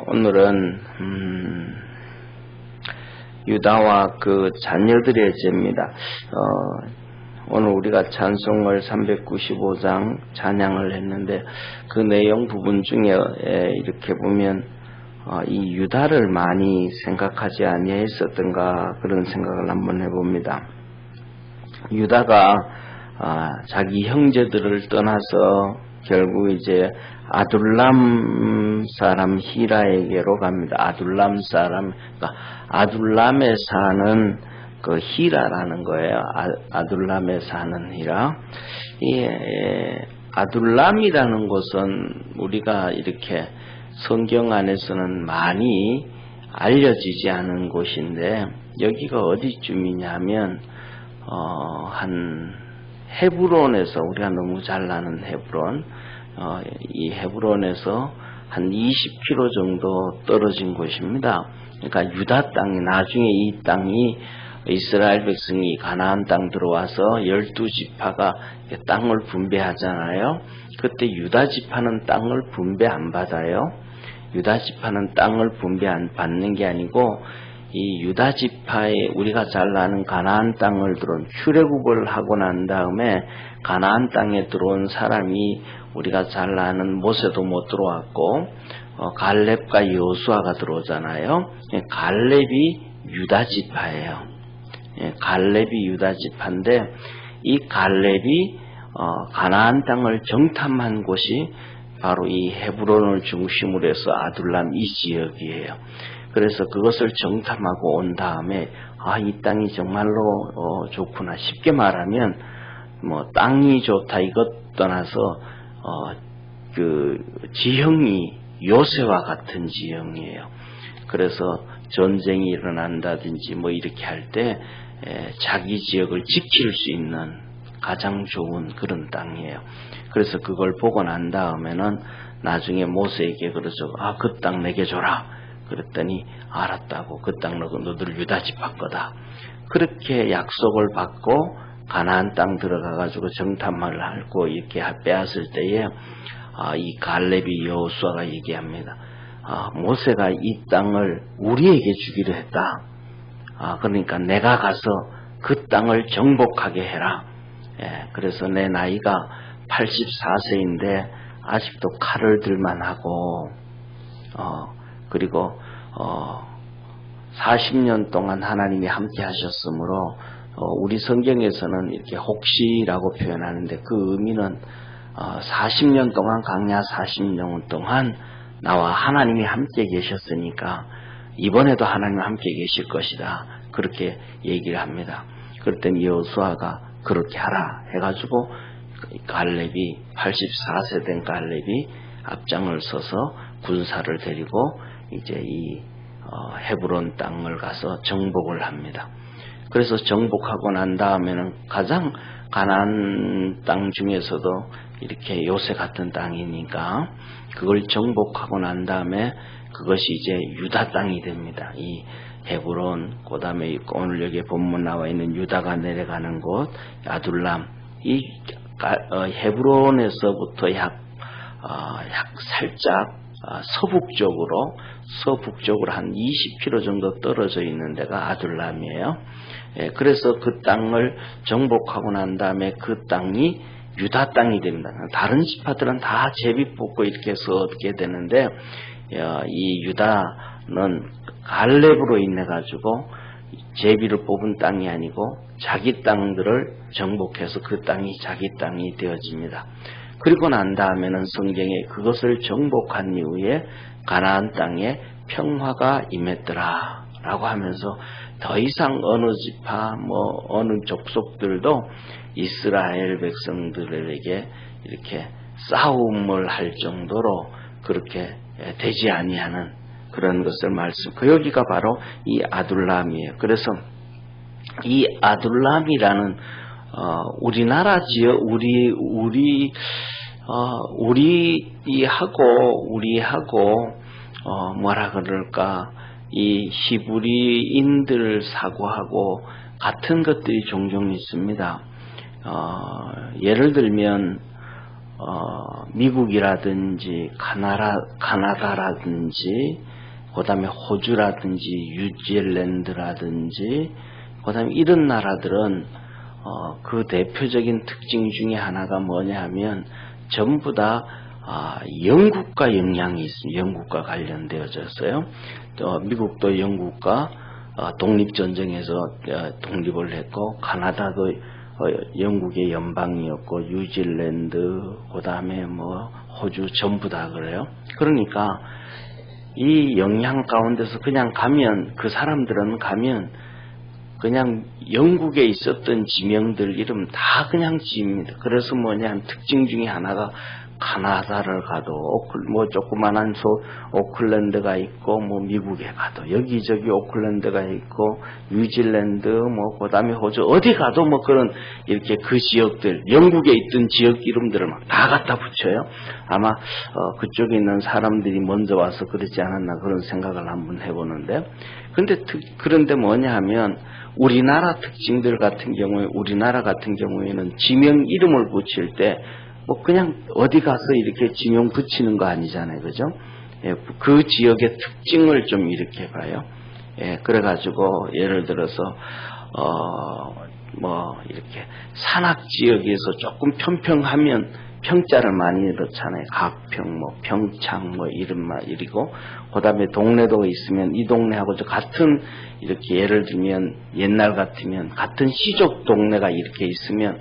오늘은 유다와 그 자녀들의 죄입니다. 오늘 우리가 찬송을 395장 찬양을 했는데 그 내용 부분 중에 이렇게 보면 이 유다를 많이 생각하지 아니했었던가 그런 생각을 한번 해봅니다. 유다가 자기 형제들을 떠나서 결국 이제 아둘람 사람 히라에게로 갑니다. 아둘람 사람, 그러니까 아둘람에 사는 그 히라라는 거예요. 아둘람에 사는 히라. 이 아둘람이라는 곳은 우리가 이렇게 성경 안에서는 많이 알려지지 않은 곳인데 여기가 어디쯤이냐면 한 헤브론에서 우리가 너무 잘 아는 헤브론, 이 헤브론에서 한 20km 정도 떨어진 곳입니다. 그러니까 유다 땅이 나중에 이 땅이 이스라엘 백성이 가나안 땅 들어와서 12지파가 땅을 분배하잖아요. 그때 유다 지파는 땅을 분배 안 받아요. 유다 지파는 땅을 분배 안 받는 게 아니고 이 유다 지파에 우리가 잘 아는 가나안 땅을 들어온 출애굽을 하고 난 다음에 가나안 땅에 들어온 사람이 우리가 잘 아는 모세도 못 들어왔고 갈렙과 여호수아가 들어오잖아요. 갈렙이 유다 지파예요. 갈렙이 유다 지파인데 이 갈렙이 가나안 땅을 정탐한 곳이 바로 이 헤브론을 중심으로 해서 아둘람 이 지역이에요. 그래서 그것을 정탐하고 온 다음에 이 땅이 정말로 좋구나. 쉽게 말하면 뭐 땅이 좋다 이것 떠나서 그 지형이 요새와 같은 지형이에요. 그래서 전쟁이 일어난다든지 뭐 이렇게 할 때 자기 지역을 지킬 수 있는 가장 좋은 그런 땅이에요. 그래서 그걸 보고 난 다음에는 나중에 모세에게 그러죠. 그 땅 내게 줘라. 그랬더니 알았다고. 그 땅 너들 유다 지파 거다. 그렇게 약속을 받고 가나안 땅 들어가가지고 정탐을 하고 이렇게 빼앗을 때에 이 갈렙이 여호수아가 얘기합니다. 모세가 이 땅을 우리에게 주기로 했다. 그러니까 내가 가서 그 땅을 정복하게 해라. 그래서 내 나이가 84세인데 아직도 칼을 들만 하고 그리고 40년 동안 하나님이 함께 하셨으므로 우리 성경에서는 이렇게 혹시라고 표현하는데 그 의미는 40년 동안 강야 40년 동안 나와 하나님이 함께 계셨으니까 이번에도 하나님 함께 계실 것이다. 그렇게 얘기를 합니다. 그랬더니 여호수아가 그렇게 하라 해가지고 갈렙이 84세 된 갈렙이 앞장을 서서 군사를 데리고 이제 이 헤브론 땅을 가서 정복을 합니다. 그래서 정복하고 난 다음에는 가장 가나안 땅 중에서도 이렇게 요새 같은 땅이니까 그걸 정복하고 난 다음에 그것이 이제 유다 땅이 됩니다. 이 헤브론, 그 다음에 오늘 여기 본문 나와 있는 유다가 내려가는 곳 아둘람, 이 헤브론에서부터 약 살짝 서북쪽으로 한 20km 정도 떨어져 있는 데가 아둘람이에요. 그래서 그 땅을 정복하고 난 다음에 그 땅이 유다 땅이 됩니다. 다른 지파들은 다 제비 뽑고 이렇게 해서 얻게 되는데 이 유다는 갈렙으로 인해 가지고 제비를 뽑은 땅이 아니고 자기 땅들을 정복해서 그 땅이 자기 땅이 되어집니다. 그리고 난 다음에는 성경에 그것을 정복한 이후에 가나안 땅에 평화가 임했더라 라고 하면서 더 이상 어느 지파 어느 족속들도 이스라엘 백성들에게 이렇게 싸움을 할 정도로 그렇게 되지 아니하는 그런 것을 여기가 바로 이 아둘람이에요. 그래서 이 아둘람이라는 우리나라 지역 우리하고 뭐라 그럴까 이 히브리인들 사고하고 같은 것들이 종종 있습니다. 예를 들면 미국이라든지 가나다라든지 그 다음에 호주라든지 뉴질랜드라든지 그 다음에 이런 나라들은 그 대표적인 특징 중에 하나가 뭐냐 하면 전부 다 영국과 영향이 있습니다. 영국과 관련되어졌어요. 또 미국도 영국과 독립전쟁에서 독립을 했고, 가나다도 영국의 연방이었고, 뉴질랜드, 그 다음에 뭐 호주 전부 다 그래요. 그러니까 이 영향 가운데서 그냥 가면, 그 사람들은 가면 그냥 영국에 있었던 지명들 이름 다 그냥 지입니다. 그래서 뭐냐, 특징 중에 하나가 가나다를 가도 뭐 조그만한 오클랜드가 있고, 뭐 미국에 가도 여기저기 오클랜드가 있고, 뉴질랜드 뭐 그다음에 호주 어디 가도 뭐 그런 이렇게 그 지역들, 영국에 있던 지역 이름들을 막 다 갖다 붙여요. 아마 그쪽에 있는 사람들이 먼저 와서 그러지 않았나 그런 생각을 한번 해보는데, 그런데 뭐냐 하면 우리나라 특징들 같은 경우에, 우리나라 같은 경우에는 지명 이름을 붙일 때 뭐 그냥 어디 가서 이렇게 지명 붙이는 거 아니잖아요, 그죠? 예, 그 지역의 특징을 좀 이렇게 봐요. 예, 그래가지고 예를 들어서 뭐 이렇게 산악 지역에서 조금 평평하면 평자를 많이 넣잖아요. 각평, 뭐 평창, 뭐 이리고 그다음에 동네도 있으면 이 동네하고 같은, 이렇게 예를 들면 옛날 같으면 같은 시족 동네가 이렇게 있으면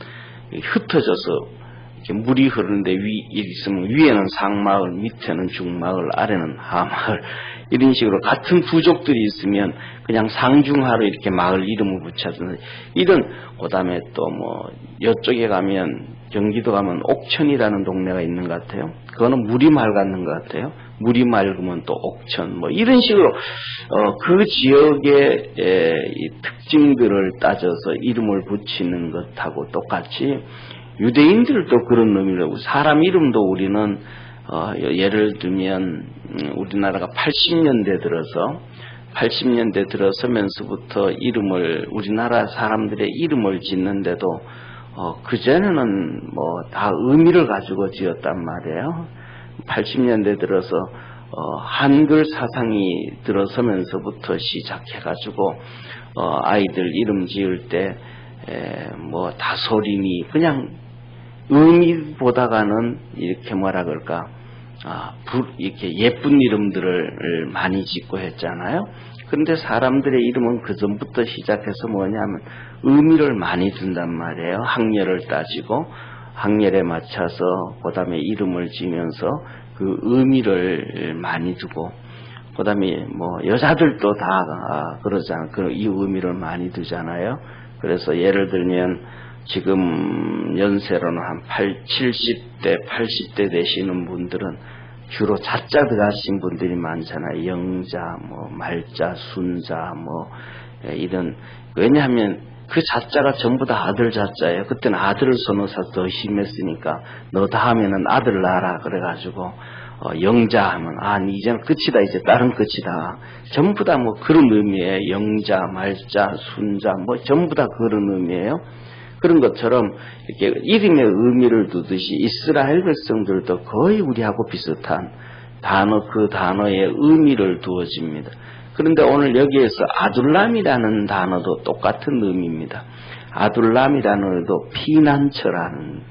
흩어져서 이렇게 물이 흐르는데 있으면 위에는 상마을, 밑에는 중마을, 아래는 하마을, 이런 식으로 같은 부족들이 있으면 그냥 상중하로 이렇게 마을 이름을 붙여주는 이런. 그다음에 또 뭐 이쪽에 가면, 경기도 가면 옥천이라는 동네가 있는 것 같아요. 그거는 물이 맑았는 것 같아요. 물이 맑으면 또 옥천, 뭐 이런 식으로 그 지역의 이 특징들을 따져서 이름을 붙이는 것하고 똑같이 유대인들도 그런 의미로, 사람 이름도 우리는 예를 들면 우리나라가 80년대 들어서면서부터 이름을, 우리나라 사람들의 이름을 짓는데도 그전에는 뭐 다 의미를 가지고 지었단 말이에요. 80년대 들어서 한글 사상이 들어서면서부터 시작해가지고 아이들 이름 지을 때 뭐 다소리니 그냥 의미보다가는 이렇게 뭐라 그럴까, 이렇게 예쁜 이름들을 많이 짓고 했잖아요. 그런데 사람들의 이름은 그 전부터 시작해서 뭐냐면 의미를 많이 둔단 말이에요. 학렬을 따지고 학렬에 맞춰서 그 다음에 이름을 지면서 그 의미를 많이 두고, 그 다음에 뭐 여자들도 다 그러잖아요. 이 의미를 많이 두잖아요. 그래서 예를 들면 지금 연세로는 한 70대, 80대 되시는 분들은 주로 자자 들어가신 분들이 많잖아요. 영자, 뭐 말자, 순자, 뭐 이런. 왜냐하면 그 자자가 전부 다 아들 자자예요. 그때는 아들을 선호해서 더 심했으니까 너 다음에는 아들 낳아라 그래가지고 영자 하면 이제는 끝이다, 이제 다른 끝이다. 전부 다 뭐 그런 의미예요. 영자, 말자, 순자, 뭐 전부 다 그런 의미예요. 그런 것처럼 이렇게 이름의 의미를 두듯이 이스라엘 백성들도 거의 우리하고 비슷한 그 단어의 의미를 두어집니다. 그런데 오늘 여기에서 아둘람이라는 단어도 똑같은 의미입니다. 아둘람이라는 의미도 피난처라는,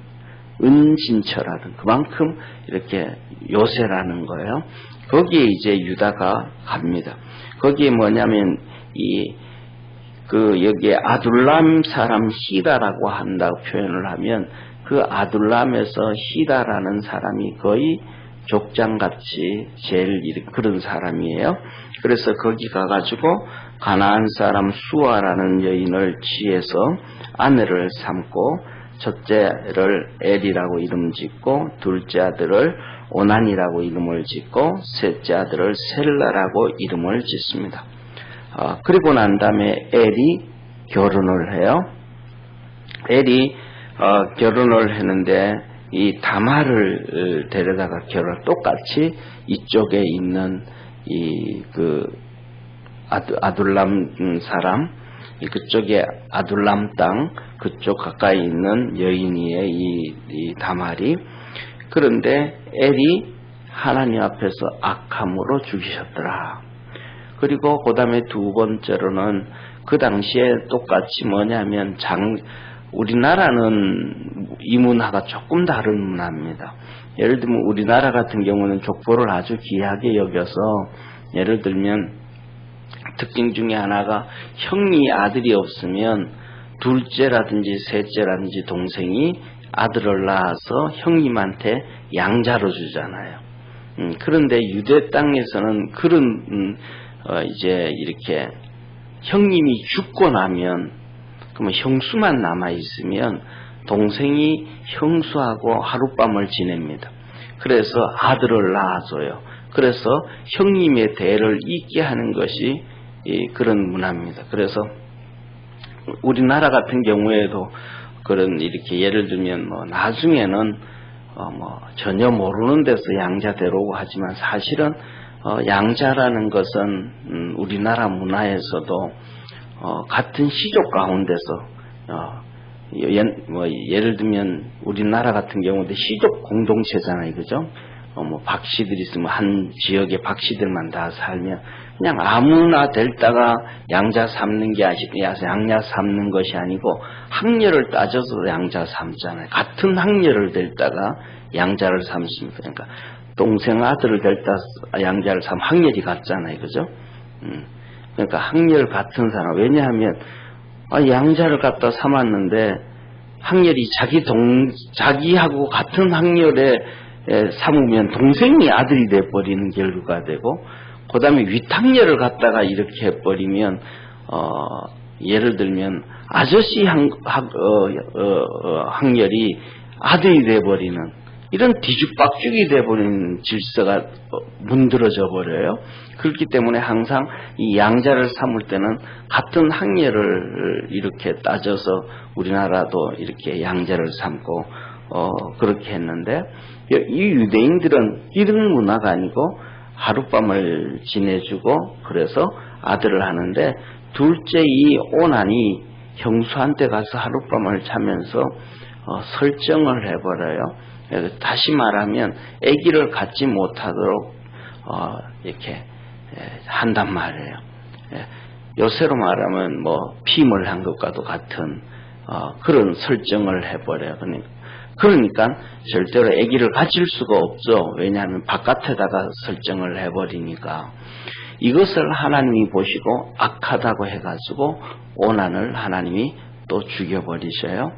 은진처라는, 그만큼 이렇게 요새라는 거예요. 거기에 이제 유다가 갑니다. 거기에 뭐냐면 여기에 아둘람 사람 히다라고 한다고 표현을 하면, 그 아둘람에서 히다라는 사람이 거의 족장같이 제일 그런 사람이에요. 그래서 거기 가가지고 가나안 사람 수아라는 여인을 취해서 아내를 삼고, 첫째를 엘이라고 이름 짓고, 둘째 아들을 오난이라고 이름을 짓고, 셋째 아들을 셀라라고 이름을 짓습니다. 그리고 난 다음에 엘이 결혼을 해요. 엘이 결혼을 했는데 이 다말을 데려다가 똑같이 이쪽에 있는 아둘람 사람, 그쪽에 아둘람 땅 그쪽 가까이 있는 여인이에요. 이 다말이. 그런데 엘이 하나님 앞에서 악함으로 죽이셨더라. 그리고 그 다음에 두 번째로는 그 당시에 똑같이 뭐냐면 우리나라는 이 문화가 조금 다른 문화입니다. 예를 들면 우리나라 같은 경우는 족보를 아주 귀하게 여겨서 예를 들면 특징 중에 하나가 형이 아들이 없으면 둘째라든지 셋째라든지 동생이 아들을 낳아서 형님한테 양자로 주잖아요. 그런데 유대 땅에서는 그런 이제 이렇게 형님이 죽고 나면 그러면 형수만 남아 있으면 동생이 형수하고 하룻밤을 지냅니다. 그래서 아들을 낳아줘요. 그래서 형님의 대를 잇게 하는 것이 그런 문화입니다. 그래서 우리나라 같은 경우에도 그런 이렇게 예를 들면 뭐 나중에는 뭐 전혀 모르는 데서 양자 데려오고 하지만 사실은 양자라는 것은 우리나라 문화에서도 같은 시족 가운데서 예를 들면 우리나라 같은 경우도 시족 공동체잖아요, 그죠? 뭐 박씨들이 있으면 한 지역의 박씨들만 다 살면 그냥 아무나 데려다가 양자 삼는 게 양자 삼는 것이 아니고 학렬을 따져서 양자 삼잖아요. 같은 학렬을 데려다가 양자를 삼습니다. 그러니까 동생 아들을 데려다 양자를 삼 학렬이 같잖아요, 그죠? 그러니까 학렬 같은 사람 왜냐하면 양자를 갖다 삼았는데 학렬이 자기하고 같은 학렬에 삼으면 동생이 아들이 돼버리는 결과가 되고 그 다음에 윗학렬을 갖다가 이렇게 해버리면 예를 들면 아저씨 학렬이 아들이 돼버리는 이런 뒤죽박죽이 돼버리는 질서가 문드러져 버려요. 그렇기 때문에 항상 이 양자를 삼을 때는 같은 학렬을 이렇게 따져서 우리나라도 이렇게 양자를 삼고 그렇게 했는데 이 유대인들은 이런 문화가 아니고 하룻밤을 지내주고 그래서 아들을 하는데 둘째 이 오난이 형수한테 가서 하룻밤을 자면서 설정을 해버려요. 다시 말하면 아기를 갖지 못하도록 이렇게 한단 말이에요. 요새로 말하면 뭐 핌을 한 것과도 같은 그런 설정을 해버려요. 그러니까 절대로 아기를 가질 수가 없죠. 왜냐하면 바깥에다가 설정을 해버리니까. 이것을 하나님이 보시고 악하다고 해가지고 오난을 하나님이 또 죽여버리셔요.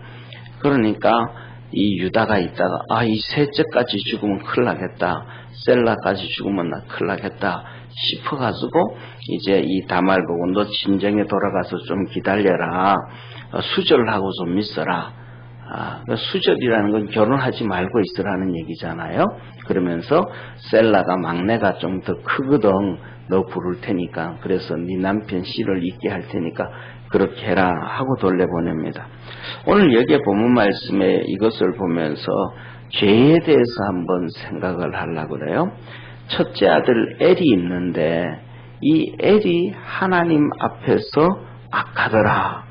그러니까 이 유다가 있다가 이 셋째까지 죽으면 큰일 나겠다. 셀라까지 죽으면 나 큰일 나겠다 싶어가지고 이제 이 다말 보고 너 진정에 돌아가서 좀 기다려라. 수절을 하고 좀 있어라. 수절이라는 건 결혼하지 말고 있으라는 얘기잖아요. 그러면서 셀라가 막내가 좀 더 크거든. 너 부를 테니까. 그래서 네 남편 씨를 잊게 할 테니까 그렇게 해라 하고 돌려보냅니다. 오늘 여기에 본문 말씀에 이것을 보면서 죄에 대해서 한번 생각을 하려고 그래요. 첫째 아들 엘이 있는데 이 엘이 하나님 앞에서 악하더라.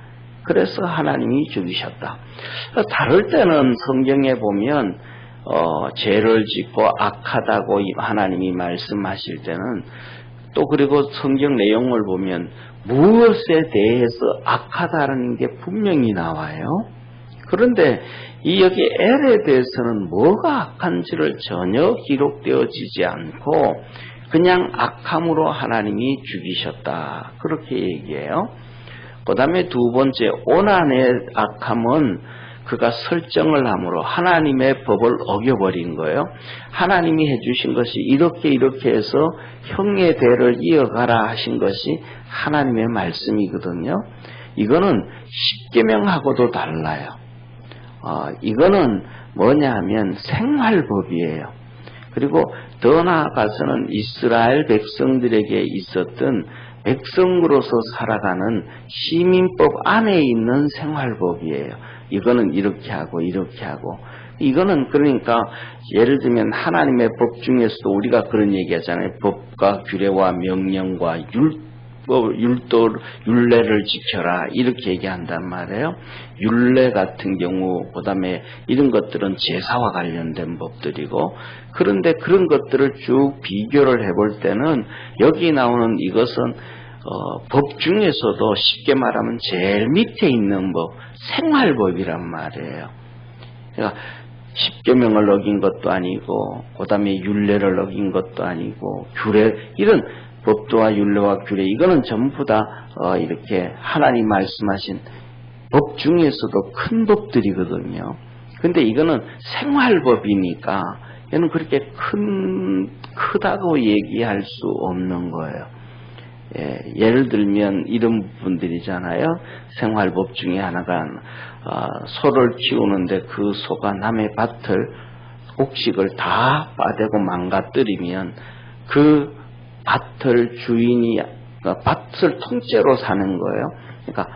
그래서 하나님이 죽이셨다. 다를 때는 성경에 보면 죄를 짓고 악하다고 하나님이 말씀하실 때는 또 그리고 성경 내용을 보면 무엇에 대해서 악하다는 게 분명히 나와요. 그런데 이 여기 엘에 대해서는 뭐가 악한지를 전혀 기록되어지지 않고 그냥 악함으로 하나님이 죽이셨다. 그렇게 얘기해요. 그 다음에 두 번째 오난의 악함은 그가 설정을 함으로 하나님의 법을 어겨버린 거예요. 하나님이 해주신 것이 이렇게 해서 형의 대를 이어가라 하신 것이 하나님의 말씀이거든요. 이거는 십계명하고도 달라요. 이거는 뭐냐 하면 생활법이에요. 그리고 더 나아가서는 이스라엘 백성들에게 있었던 백성으로서 살아가는 시민법 안에 있는 생활법이에요. 이거는 이렇게 하고 이거는 그러니까 예를 들면 하나님의 법 중에서도 우리가 그런 얘기하잖아요. 법과 규례와 명령과 율례를 지켜라 이렇게 얘기한단 말이에요. 율례 같은 경우 그다음에 이런 것들은 제사와 관련된 법들이고, 그런데 그런 것들을 쭉 비교를 해볼 때는 여기 나오는 이것은 법 중에서도 쉽게 말하면 제일 밑에 있는 법, 생활법이란 말이에요. 그러니까 십계명을 어긴 것도 아니고 그다음에 율례를 어긴 것도 아니고 규례, 이런 법도와 율례와 규례, 이거는 전부 다 이렇게 하나님 말씀하신 법 중에서도 큰 법들이거든요. 근데 이거는 생활법이니까 얘는 그렇게 크다고 얘기할 수 없는 거예요. 예를 들면 이런 분들이잖아요. 생활법 중에 하나가 소를 키우는데 그 소가 남의 밭을, 곡식을 다 빠대고 망가뜨리면 그 밭을 주인이, 밭을 통째로 사는 거예요. 그러니까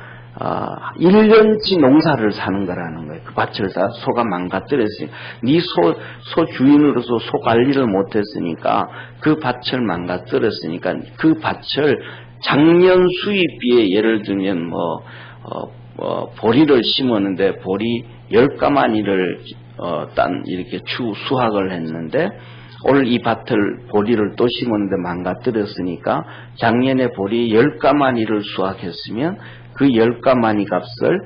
1년치 농사를 사는 거라는 거예요. 그 밭을 다 소가 망가뜨렸으니까, 네 소 주인으로서 소 관리를 못했으니까, 그 밭을 망가뜨렸으니까 그 밭을 작년 수입비에, 예를 들면 보리를 심었는데 보리 10가마니를 이렇게 수확을 했는데, 오늘 이 밭을 보리를 또 심었는데 망가뜨렸으니까 작년에 보리 10가마니를 수확했으면 그 10가마니 값을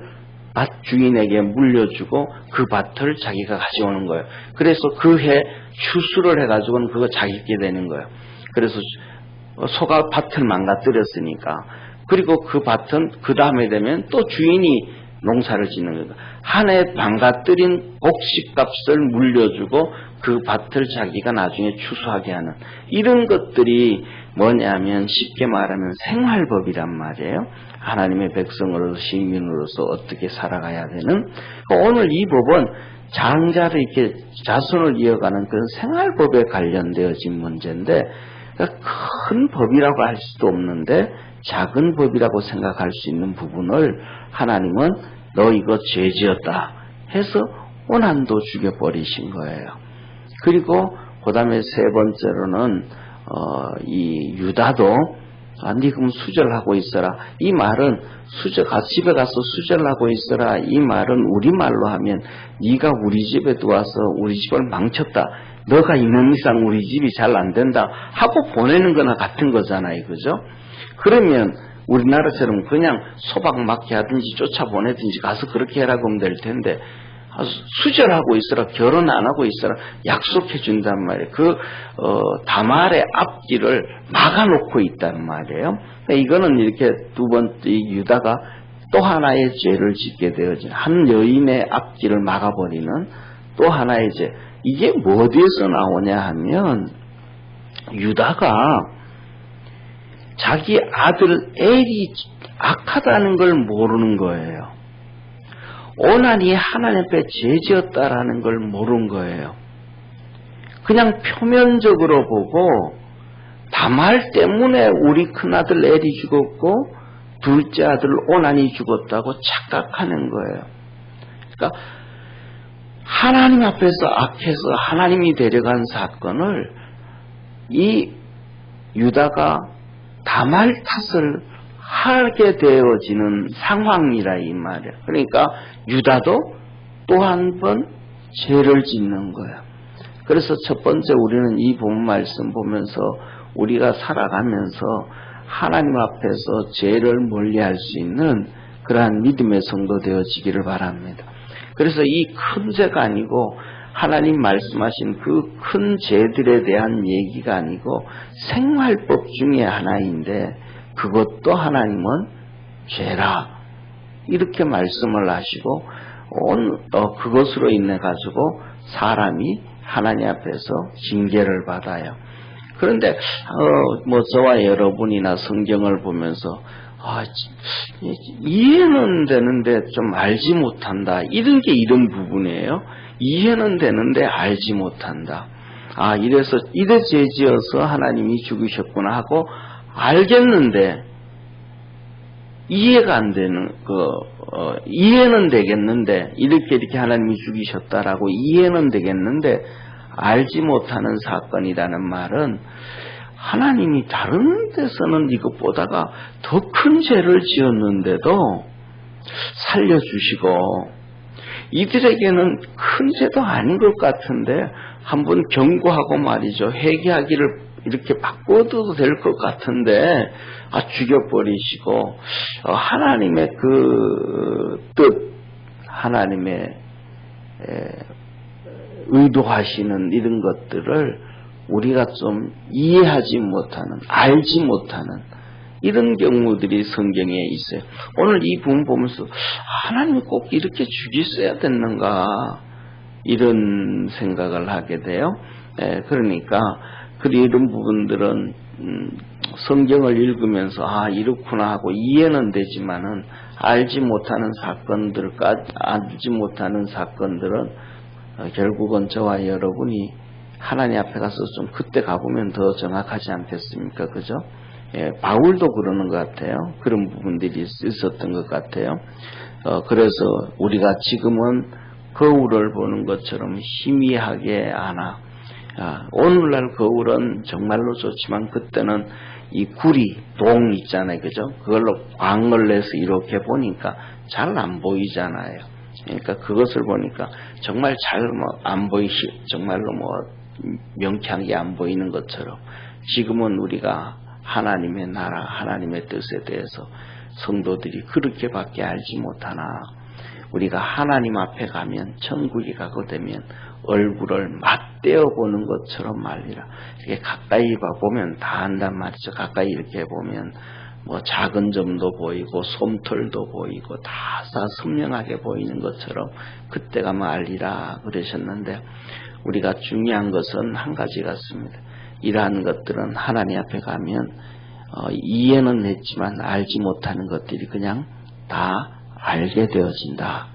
밭 주인에게 물려주고 그 밭을 자기가 가져오는 거예요. 그래서 그 해 추수를 해가지고는 그거 자기게 되는 거예요. 그래서 소가 밭을 망가뜨렸으니까, 그리고 그 밭은 그 다음에 되면 또 주인이 농사를 짓는 거예요. 한 해 망가뜨린 곡식값을 물려주고 그 밭을 자기가 나중에 추수하게 하는, 이런 것들이 뭐냐면 쉽게 말하면 생활법이란 말이에요. 하나님의 백성으로서, 시민으로서 어떻게 살아가야 되는. 오늘 이 법은 장자를 이렇게 자손을 이어가는 그런 생활법에 관련되어진 문제인데, 큰 법이라고 할 수도 없는데 작은 법이라고 생각할 수 있는 부분을 하나님은 너 이거 죄지었다 해서 고난도 죽여버리신 거예요. 그리고 그 다음에 세 번째로는 이 유다도 네 그럼 수절하고 있어라. 이 말은 집에 가서 수절하고 있어라. 이 말은 우리말로 하면 네가 우리 집에 들어와서 우리 집을 망쳤다. 너가 있는 이상 우리 집이 잘 안 된다 하고 보내는 거나 같은 거잖아요. 그죠? 그러면 우리나라처럼 그냥 소박 맞게 하든지 쫓아보내든지 가서 그렇게 해라고 하면 될 텐데, 수절하고 있어라, 결혼 안 하고 있어라 약속해 준단 말이에요. 다말의 앞길을 막아놓고 있단 말이에요. 그러니까 이거는 이렇게 두 번째 유다가 또 하나의 죄를 짓게 되어진, 한 여인의 앞길을 막아버리는 또 하나의 죄. 이게 어디에서 나오냐 하면 유다가 자기 아들 엘이 악하다는 걸 모르는 거예요. 오난이 하나님 앞에 죄지었다라는 걸 모른 거예요. 그냥 표면적으로 보고 다말 때문에 우리 큰아들 엘이 죽었고 둘째 아들 오난이 죽었다고 착각하는 거예요. 그러니까 하나님 앞에서 악해서 하나님이 데려간 사건을 이 유다가 다말 탓을 하게 되어지는 상황이라 이 말이에요. 그러니까 유다도 또 한 번 죄를 짓는 거예요. 그래서 첫 번째 우리는 이 본 말씀 보면서 우리가 살아가면서 하나님 앞에서 죄를 멀리할 수 있는 그러한 믿음의 성도 되어지기를 바랍니다. 그래서 이 큰 죄가 아니고 하나님 말씀하신 그 큰 죄들에 대한 얘기가 아니고 생활법 중에 하나인데 그것도 하나님은 죄라 이렇게 말씀을 하시고 그것으로 인해 가지고 사람이 하나님 앞에서 징계를 받아요. 그런데 저와 여러분이나 성경을 보면서 이해는 되는데 좀 알지 못한다. 이런 게 이런 부분이에요. 이해는 되는데 알지 못한다. 이래서 이래 죄지어서 하나님이 죽으셨구나 하고 알겠는데 이해가 안 되는 이해는 되겠는데 이렇게 하나님이 죽이셨다라고 이해는 되겠는데 알지 못하는 사건이라는 말은 하나님이 다른 데서는 이것보다가 더 큰 죄를 지었는데도 살려주시고, 이들에게는 큰 죄도 아닌 것 같은데 한번 경고하고 말이죠. 회개하기를 이렇게 바꿔도 될 것 같은데 죽여버리시고, 하나님의 그 뜻, 하나님의 의도하시는 이런 것들을 우리가 좀 이해하지 못하는, 알지 못하는 이런 경우들이 성경에 있어요. 오늘 이 부분 보면서 하나님이 꼭 이렇게 죽이셔야 됐는가, 이런 생각을 하게 돼요. 그러니까 이런 부분들은 성경을 읽으면서 이렇구나 하고 이해는 되지만은 알지 못하는 사건들은 결국은 저와 여러분이 하나님 앞에 가서 좀 그때 가보면 더 정확하지 않겠습니까? 그죠? 바울도 그러는 것 같아요. 그런 부분들이 있었던 것 같아요. 그래서 우리가 지금은 거울을 보는 것처럼 희미하게 하나, 오늘날 거울은 정말로 좋지만 그때는 이 구리, 동 있잖아요. 그죠? 그걸로 광을 내서 이렇게 보니까 잘 안 보이잖아요. 그러니까 그것을 보니까 정말 잘 안 정말로 명쾌하게 안 보이는 것처럼 지금은 우리가 하나님의 나라, 하나님의 뜻에 대해서 성도들이 그렇게밖에 알지 못하나, 우리가 하나님 앞에 가면, 천국에 가게 되면 얼굴을 맞대어 보는 것처럼 말이라. 이렇게 가까이 보면 다 안단 말이죠. 가까이 이렇게 보면 작은 점도 보이고 솜털도 보이고 다 선명하게 보이는 것처럼 그때 가면 알리라 그러셨는데, 우리가 중요한 것은 한 가지 같습니다. 이러한 것들은 하나님 앞에 가면 이해는 했지만 알지 못하는 것들이 그냥 다 알게 되어진다.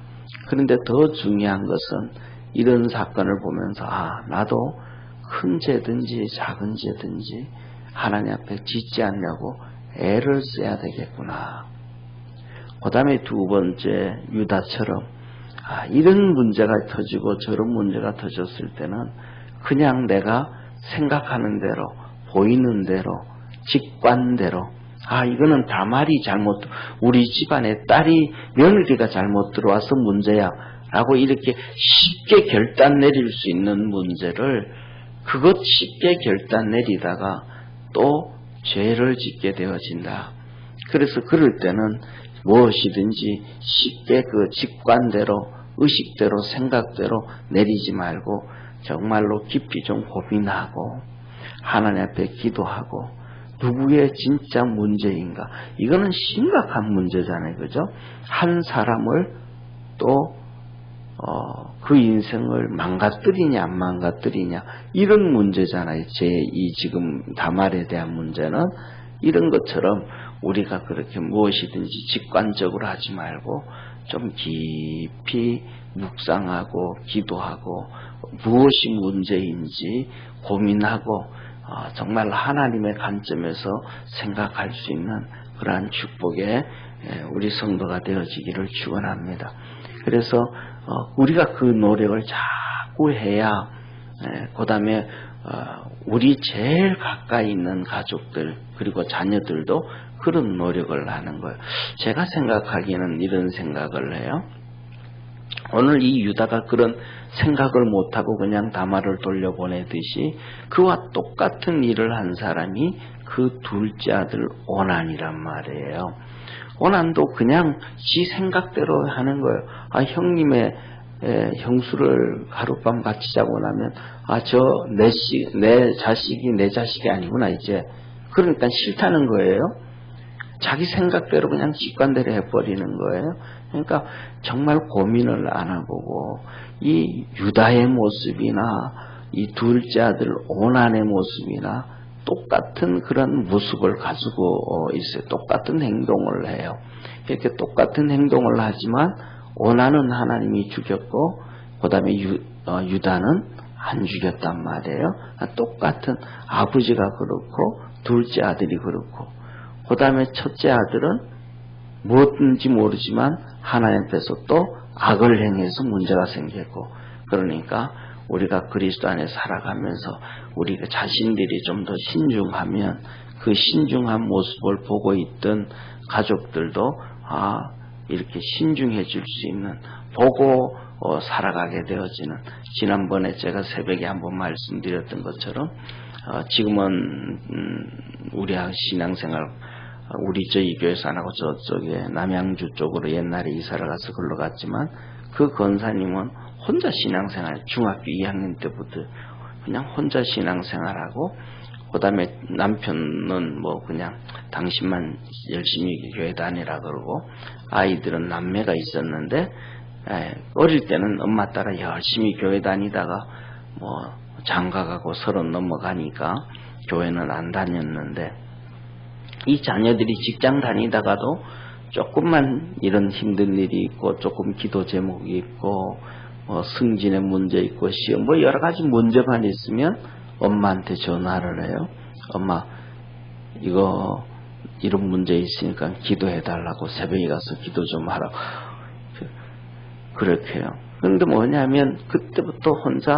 그런데 더 중요한 것은 이런 사건을 보면서 나도 큰 죄든지 작은 죄든지 하나님 앞에 짓지 않으려고 애를 써야 되겠구나. 그 다음에 두 번째, 유다처럼 이런 문제가 터지고 저런 문제가 터졌을 때는 그냥 내가 생각하는 대로, 보이는 대로, 직관대로 이거는 다말이 우리 집안에 며느리가 잘못 들어와서 문제야 라고 이렇게 쉽게 결단 내릴 수 있는 문제를 그것 쉽게 결단 내리다가 또 죄를 짓게 되어진다. 그래서 그럴 때는 무엇이든지 쉽게 그 직관대로, 의식대로, 생각대로 내리지 말고 정말로 깊이 좀 고민하고 하나님 앞에 기도하고 누구의 진짜 문제인가, 이거는 심각한 문제잖아요. 그죠? 한 사람을 또 그 인생을 망가뜨리냐 안 망가뜨리냐, 이런 문제잖아요. 이 지금 다말에 대한 문제는 이런 것처럼 우리가 그렇게 무엇이든지 직관적으로 하지 말고 좀 깊이 묵상하고 기도하고 무엇이 문제인지 고민하고 정말 하나님의 관점에서 생각할 수 있는 그러한 축복의 우리 성도가 되어지기를 축원합니다. 그래서 우리가 그 노력을 자꾸 해야, 그 다음에 우리 제일 가까이 있는 가족들 그리고 자녀들도 그런 노력을 하는 거예요. 제가 생각하기에는 이런 생각을 해요. 오늘 이 유다가 그런 생각을 못하고 그냥 다말을 돌려보내듯이 그와 똑같은 일을 한 사람이 그 둘째 아들 오난이란 말이에요. 오난도 그냥 지 생각대로 하는 거예요. 형님의 형수를 하룻밤 같이 자고 나면 내 자식이 아니구나 이제. 그러니까 싫다는 거예요. 자기 생각대로 그냥 직관대로 해버리는 거예요. 그러니까 정말 고민을 안 해보고 이 유다의 모습이나 이 둘째 아들 오난의 모습이나 똑같은 그런 모습을 가지고 있어요. 똑같은 행동을 해요. 이렇게 똑같은 행동을 하지만 오난은 하나님이 죽였고 그 다음에 유다는 안 죽였단 말이에요. 똑같은, 아버지가 그렇고 둘째 아들이 그렇고 그 다음에 첫째 아들은 무엇인지 모르지만 하나님 앞에서 또 악을 행해서 문제가 생겼고, 그러니까 우리가 그리스도 안에 살아가면서 우리 자신들이 좀 더 신중하면 그 신중한 모습을 보고 있던 가족들도 이렇게 신중해 줄 수 있는 보고 살아가게 되어지는, 지난번에 제가 새벽에 한번 말씀드렸던 것처럼 지금은 우리 신앙생활 우리 저희 교회에서 안 하고 저쪽에 남양주 쪽으로 옛날에 이사를 가서 걸러 갔지만 그 권사님은 혼자 신앙생활 중학교 2학년 때부터 그냥 혼자 신앙생활하고, 그 다음에 남편은 뭐 그냥 당신만 열심히 교회 다니라 그러고, 아이들은 남매가 있었는데 어릴 때는 엄마 따라 열심히 교회 다니다가 뭐 장가가고 30 넘어가니까 교회는 안 다녔는데, 이 자녀들이 직장 다니다가도 조금만 이런 힘든 일이 있고 조금 기도 제목이 있고 승진의 문제 있고 시험 뭐 여러 가지 문제만 있으면 엄마한테 전화를 해요. 엄마 이거 이런 문제 있으니까 기도해 달라고, 새벽에 가서 기도 좀 하라고 그렇게 해요. 그런데 뭐냐면 그때부터 혼자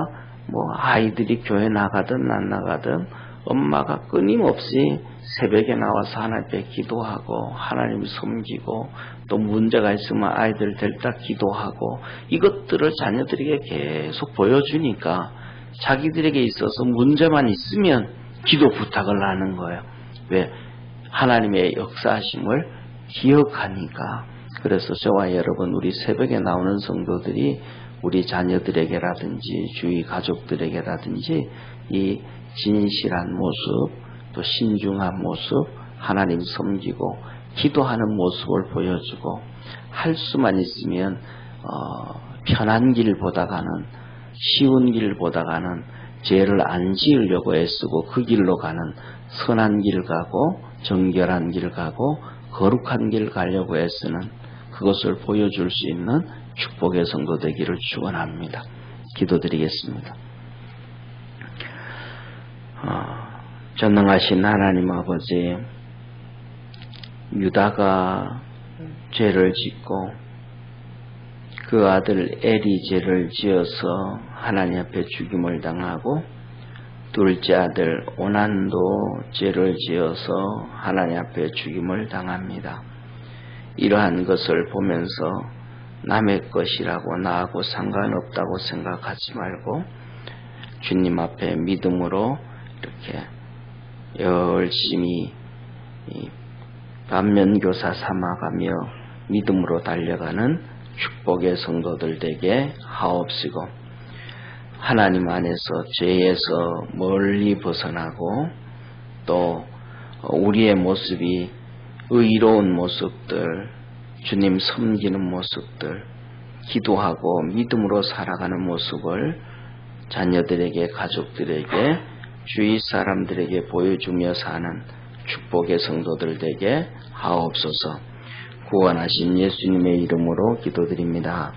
뭐 아이들이 교회 나가든 안 나가든 엄마가 끊임없이 새벽에 나와서 하나님 앞에 기도하고 하나님 섬기고, 또 문제가 있으면 아이들 데려다 기도하고, 이것들을 자녀들에게 계속 보여주니까 자기들에게 있어서 문제만 있으면 기도 부탁을 하는 거예요. 왜? 하나님의 역사하심을 기억하니까. 그래서 저와 여러분, 우리 새벽에 나오는 성도들이 우리 자녀들에게라든지 주위 가족들에게라든지 이 진실한 모습, 또 신중한 모습, 하나님 섬기고 기도하는 모습을 보여주고, 할 수만 있으면 편한 길 보다가는, 쉬운 길 보다가는 죄를 안 지으려고 애쓰고 그 길로 가는 선한 길 가고 정결한 길 가고 거룩한 길 가려고 애쓰는 그것을 보여줄 수 있는 축복의 성도 되기를 축원합니다. 기도드리겠습니다. 전능하신 하나님 아버지, 유다가 죄를 짓고 그 아들 엘이 죄를 지어서 하나님 앞에 죽임을 당하고, 둘째 아들 오난도 죄를 지어서 하나님 앞에 죽임을 당합니다. 이러한 것을 보면서 남의 것이라고 나하고 상관없다고 생각하지 말고 주님 앞에 믿음으로 이렇게 열심히 반면교사 삼아가며 믿음으로 달려가는 축복의 성도들 되게 하옵시고, 하나님 안에서 죄에서 멀리 벗어나고 또 우리의 모습이 의로운 모습들, 주님 섬기는 모습들, 기도하고 믿음으로 살아가는 모습을 자녀들에게, 가족들에게, 주위 사람들에게 보여주며 사는 축복의 성도들 되게 하옵소서. 구원하신 예수님의 이름으로 기도드립니다.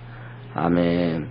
아멘.